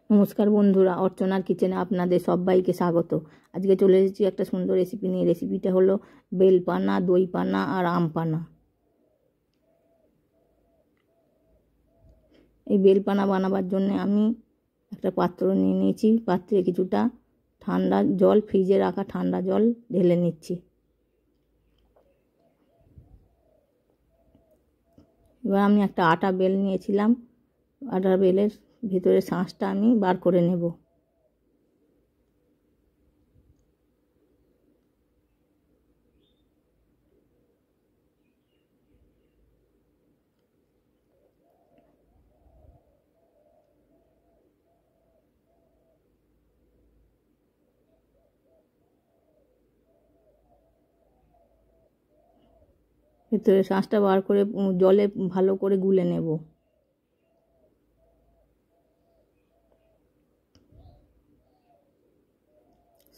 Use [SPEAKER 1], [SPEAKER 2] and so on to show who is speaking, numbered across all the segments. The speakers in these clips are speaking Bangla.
[SPEAKER 1] নমস্কার বন্ধুরা, অর্চনার কিচেনে আপনাদের সবাইকে স্বাগত। আজকে চলে এসেছি একটা সুন্দর রেসিপি নিয়ে। রেসিপিটা হলো বেলপানা, দই পানা আর আম পানা। এই বেলপানা বানাবার জন্য আমি একটা পাত্র নিয়ে নিয়েছি। পাত্রে কিছুটা ঠান্ডা জল, ফ্রিজে রাখা ঠান্ডা জল ঢেলে নিচ্ছি। এবার আমি একটা আটা বেল নিয়েছিলাম। আটা বেলের ভিতরে শাঁসটা আমি বার করে নেব। ভিতরে শাঁসটা বার করে জলে ভালো করে গুলে নেব।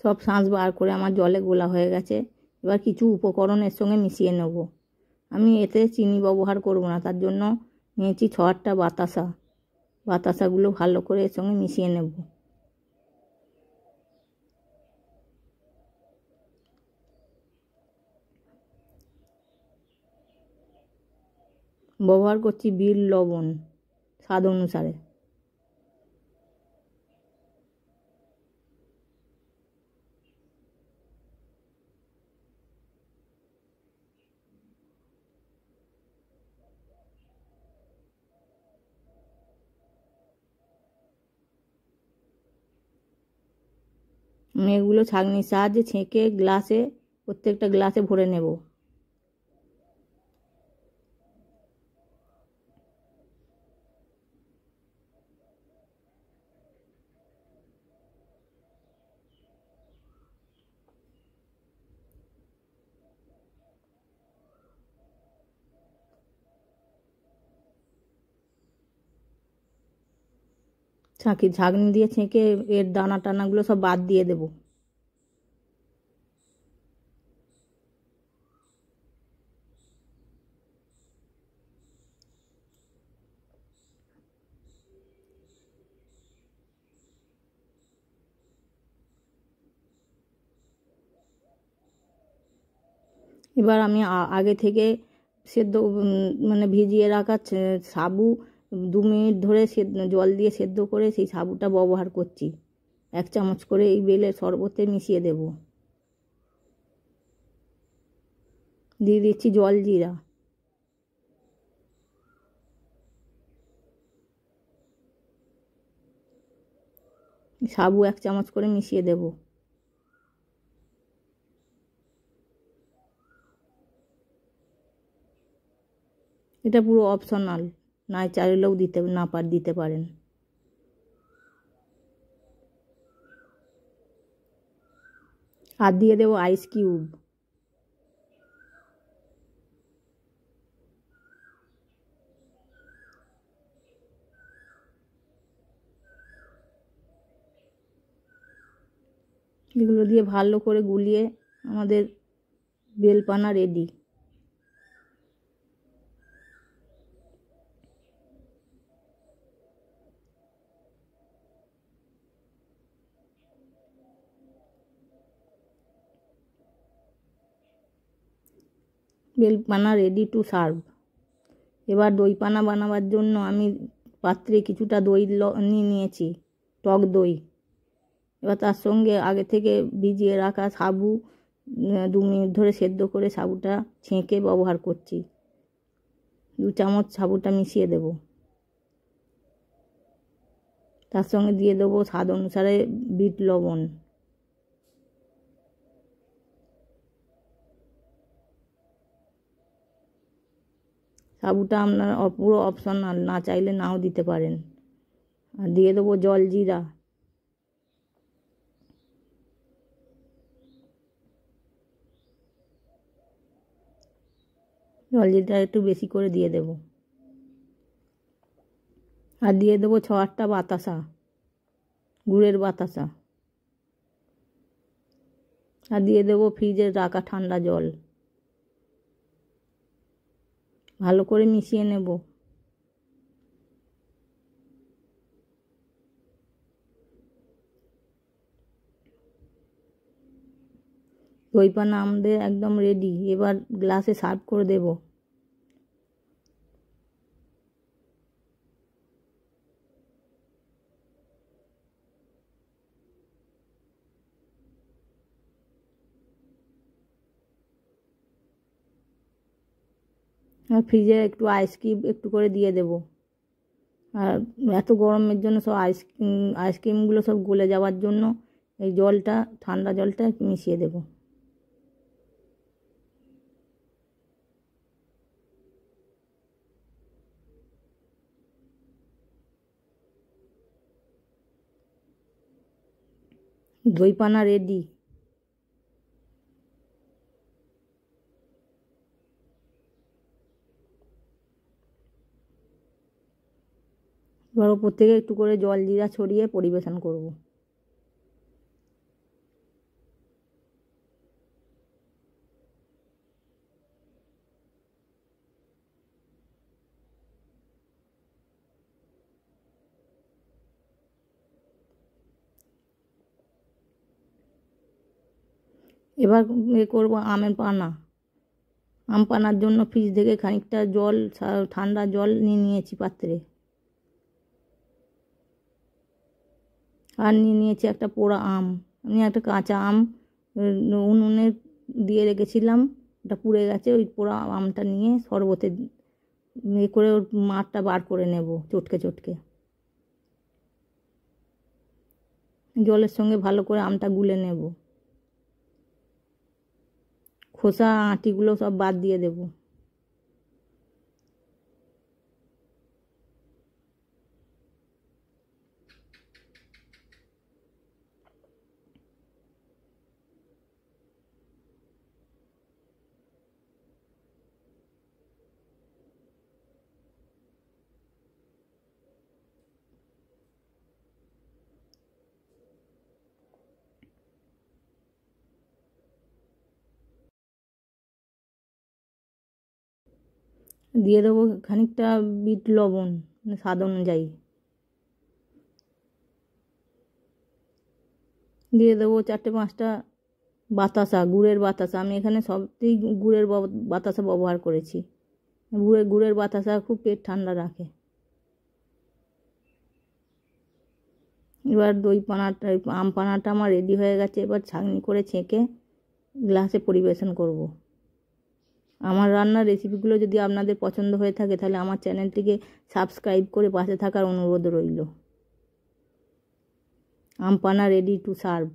[SPEAKER 1] সব শাঁস বার করে আমার জলে গোলা হয়ে গেছে। এবার কিছু উপকরণের সঙ্গে মিশিয়ে নেব। আমি এতে চিনি ব্যবহার করব না, তার জন্য নিয়েছি 6-8টা বাতাসা। বাতাসাগুলো ভালো করে এর সঙ্গে মিশিয়ে নেব। ব্যবহার করছি বিট লবণ স্বাদ অনুসারে। আমি এগুলো ছাঁকনির সাহায্যে ছেঁকে প্রত্যেকটা গ্লাসে ভরে নেব। ছাঁকনি দিয়ে ছেঁকে এর দানা টানাগুলো সব বাদ দিয়ে দেব। এবার আমি আগে থেকে সেদ্ধ মানে ভিজিয়ে রাখা সাবু 2 মিনিট ধরে জল দিয়ে সেদ্ধ করে সেই সাবুটা ব্যবহার করছি। 1 চামচ করে এই বেলের শরবতে মিশিয়ে দেব। দিয়ে দিচ্ছি জল জিরা। সাবু 1 চামচ করে মিশিয়ে দেব। এটা পুরো অপশনাল, না চাইলেও দিতে পারেন। আর দিয়ে দেবো আইস কিউব। এগুলো দিয়ে ভালো করে গুলিয়ে আমাদের বেলপানা রেডি। বেলপানা রেডি টু সার্ভ। এবার দই পানা বানাবার জন্য আমি পাত্রে কিছুটা দই নিয়ে নিয়েছি, টক দই। এবার তার সঙ্গে আগে থেকে ভিজিয়ে রাখা সাবু 2 মিনিট ধরে সেদ্ধ করে সাবুটা ছেঁকে ব্যবহার করছি। 2 চামচ সাবুটা মিশিয়ে দেব। তার সঙ্গে দিয়ে দেবো স্বাদ অনুসারে বিট লবণ। সাবুটা আপনার পুরো অপশনাল, না চাইলে নাও দিতে পারেন। আর দিয়ে দেবো জল জিরা। জল জিরা একটু বেশি করে দিয়ে দেব। আর দিয়ে দেবো 6-8টা বাতাসা, গুড়ের বাতাসা। আর দিয়ে দেবো ফ্রিজে রাখা ঠান্ডা জল। ভালো করে মিশিয়ে নেব। দই পানা আমাদের একদম রেডি। এবার গ্লাসে সার্ভ করে দেব। আর ফ্রিজে একটু আইসক্রিম একটু করে দিয়ে দেব। আর এত গরমের জন্য সব আইসক্রিমগুলো সব গলে যাওয়ার জন্য এই জলটা, ঠান্ডা জলটা একটু মিশিয়ে দেব। দই পানা রেডি। এবার ওপর থেকে একটু করে জল জিরা ছড়িয়ে পরিবেশন করব। এবার করব আমের পানা। আম পানার জন্য ফ্রিজ থেকে খানিকটা জল, ঠান্ডা জল নিয়েছি পাত্রে। আর নিয়েছি একটা পোড়া আম। আমি একটা কাঁচা আম উনুনে দিয়ে রেখেছিলাম, ওটা পুড়ে গেছে। ওই পোড়া আমটা নিয়ে শরবতে করে ওর মাঠটা বার করে নেব চটকে চটকে। জলের সঙ্গে ভালো করে আমটা গুলে নেব। খোসা আঁটিগুলো সব বাদ দিয়ে দেব। দিয়ে দেবো খানিকটা বিট লবণ, স্বাদ অনুযায়ী। দিয়ে দেবো 4-5টা বাতাসা, গুড়ের বাতাসা। আমি এখানে সবতেই গুড়ের বাতাসা ব্যবহার করেছি। গুড়ের বাতাসা খুব পেট ঠান্ডা রাখে। এবার দই পানাটা, আম পানাটা আমার রেডি হয়ে গেছে। এবার ছাঁকনি করে ছেঁকে গ্লাসে পরিবেশন করব। আমার রান্নার রেসিপিগুলো যদি আপনাদের পছন্দ হয়ে থাকে তাহলে আমার চ্যানেলটিকে সাবস্ক্রাইব করে পাশে থাকার অনুরোধ রইল। আম পানা রেডি টু সার্ভ।